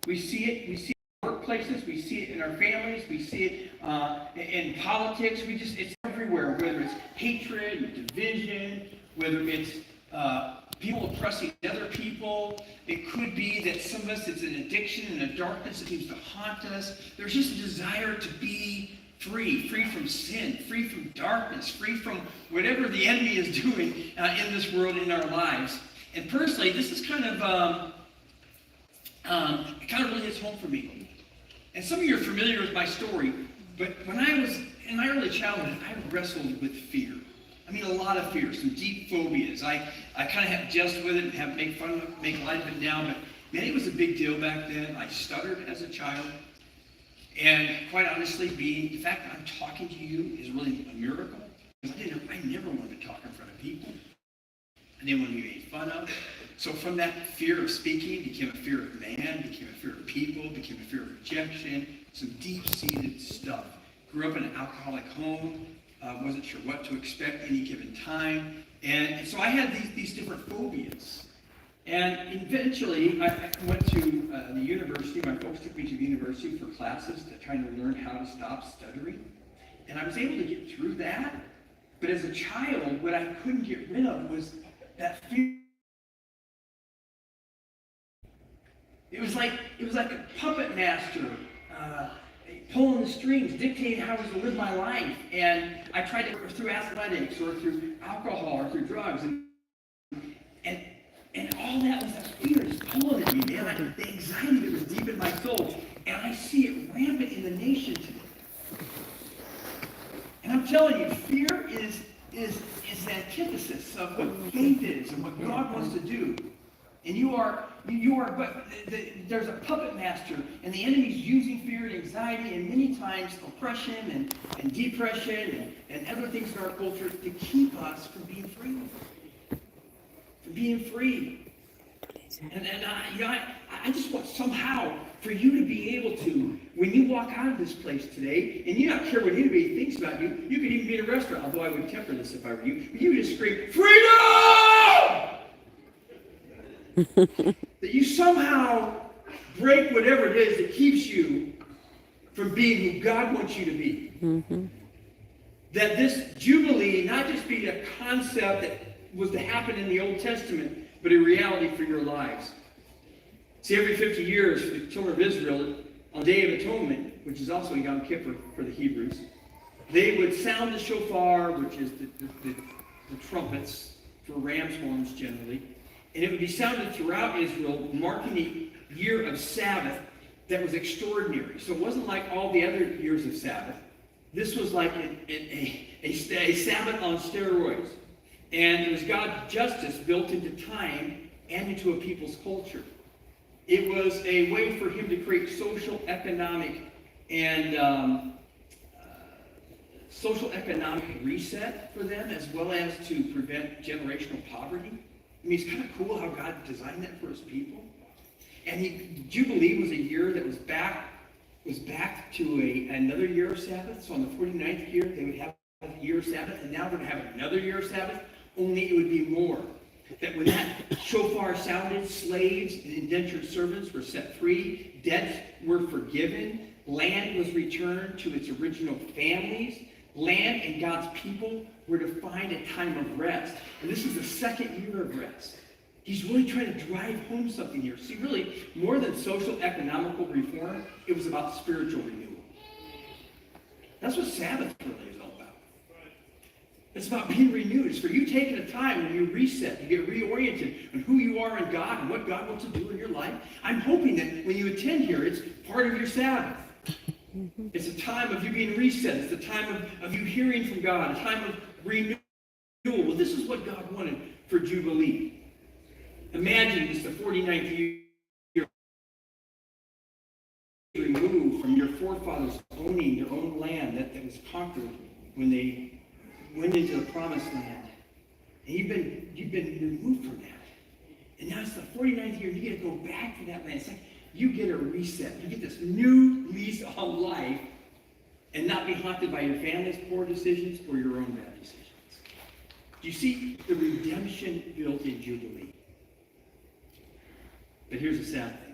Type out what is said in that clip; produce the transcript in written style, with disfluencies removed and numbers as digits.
We see it in workplaces, we see it in our families, we see it in politics. It's everywhere, whether it's hatred, division, whether it's people oppressing other people. It could be that some of us, it's an addiction and a darkness that seems to haunt us. There's just a desire to be free from sin, free from darkness, free from whatever the enemy is doing in this world, in our lives. And personally, this is kind of really hits home for me. And some of you are familiar with my story, but when I was in my early childhood, I wrestled with fear. I mean, a lot of fear, some deep phobias. I kind of have jest with it and have make fun of it, make light of it now, but man, it was a big deal back then. I stuttered as a child. And quite honestly, the fact that I'm talking to you is really a miracle. I never wanted to talk in front of people. I didn't want to be made fun of. So from that fear of speaking became a fear of man, became a fear of people, became a fear of rejection, some deep-seated stuff. Grew up in an alcoholic home, wasn't sure what to expect any given time. And so I had these different phobias. And eventually, I went to the university. My folks took me to the university for classes to try to learn how to stop stuttering. And I was able to get through that. But as a child, what I couldn't get rid of was that fear. It was like a puppet master pulling the strings, dictating how I was to live my life. And I tried to, through athletics or through alcohol or through drugs. And all that was that fear just pulling at me, man. The anxiety that was deep in my soul. And I see it rampant in the nation today. And I'm telling you, fear is the antithesis of what faith is and what God wants to do. And there's a puppet master, and the enemy's using fear and anxiety and many times oppression and depression and other things in our culture to keep us from being free. From being free. And I just want somehow for you to be able to, when you walk out of this place today, and you don't care what anybody thinks about you, you could even be in a restaurant, although I would temper this if I were you, but you would just scream, freedom! That you somehow break whatever it is that keeps you from being who God wants you to be. Mm-hmm. That this Jubilee not just be a concept that was to happen in the Old Testament, but a reality for your lives. See, every 50 years for the children of Israel, on Day of Atonement, which is also Yom Kippur for the Hebrews, they would sound the shofar, which is the trumpets for ram's horns generally, and it would be sounded throughout Israel, marking the year of Sabbath that was extraordinary. So it wasn't like all the other years of Sabbath. This was like a Sabbath on steroids. And it was God's justice built into time and into a people's culture. It was a way for him to create social, economic reset for them, as well as to prevent generational poverty. I mean, it's kind of cool how God designed that for his people. And Jubilee was a year that was back to another year of Sabbath. So on the 49th year, they would have a year of Sabbath, and now they're going to have another year of Sabbath, only it would be more. That when that shofar sounded, slaves and indentured servants were set free, debts were forgiven, land was returned to its original families, land and God's people were to find a time of rest. And this is the second year of rest. He's really trying to drive home something here. See, really, more than social economical reform, it was about spiritual renewal. That's what Sabbath really is all about. It's about being renewed. It's for you taking a time when you reset, you get reoriented on who you are in God and what God wants to do in your life. I'm hoping that when you attend here, it's part of your Sabbath. It's a time of you being reset. It's a time of you hearing from God, a time of renewal. Well, this is what God wanted for Jubilee. Imagine it's the 49th year removed from your forefathers owning their own land that was conquered when they went into the promised land. And you've been removed from that. And now it's the 49th year, and you get to go back to that land. It's like you get a reset. You get this new lease on life and not be haunted by your family's poor decisions or your own bad decisions. Do you see the redemption built in Jubilee? But here's the sad thing.